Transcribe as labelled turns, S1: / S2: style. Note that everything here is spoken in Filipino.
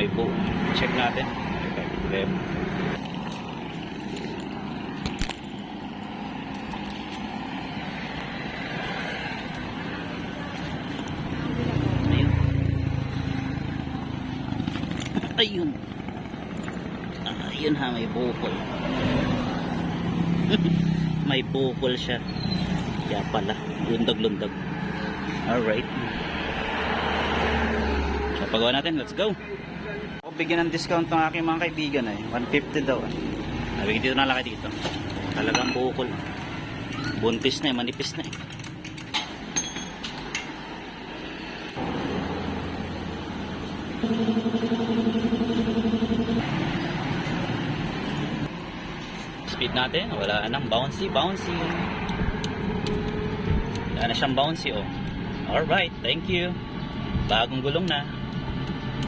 S1: may bow. Check natin. May problema. Ayun. Ayun ha, may bukol. May bukol siya. Kaya pala, lundag-lundag. Alright. So, pagawa natin, let's go. Ako bigyan ng discount ng aking mga kaibigan eh. 150 daw. Nabigyan dito na laki dito. Talagang bukol. Buntis na eh, manipis na eh. Speed natin, wala nang bouncy. Wala na siyang bouncy oh. Alright, thank you. Bagong gulong na.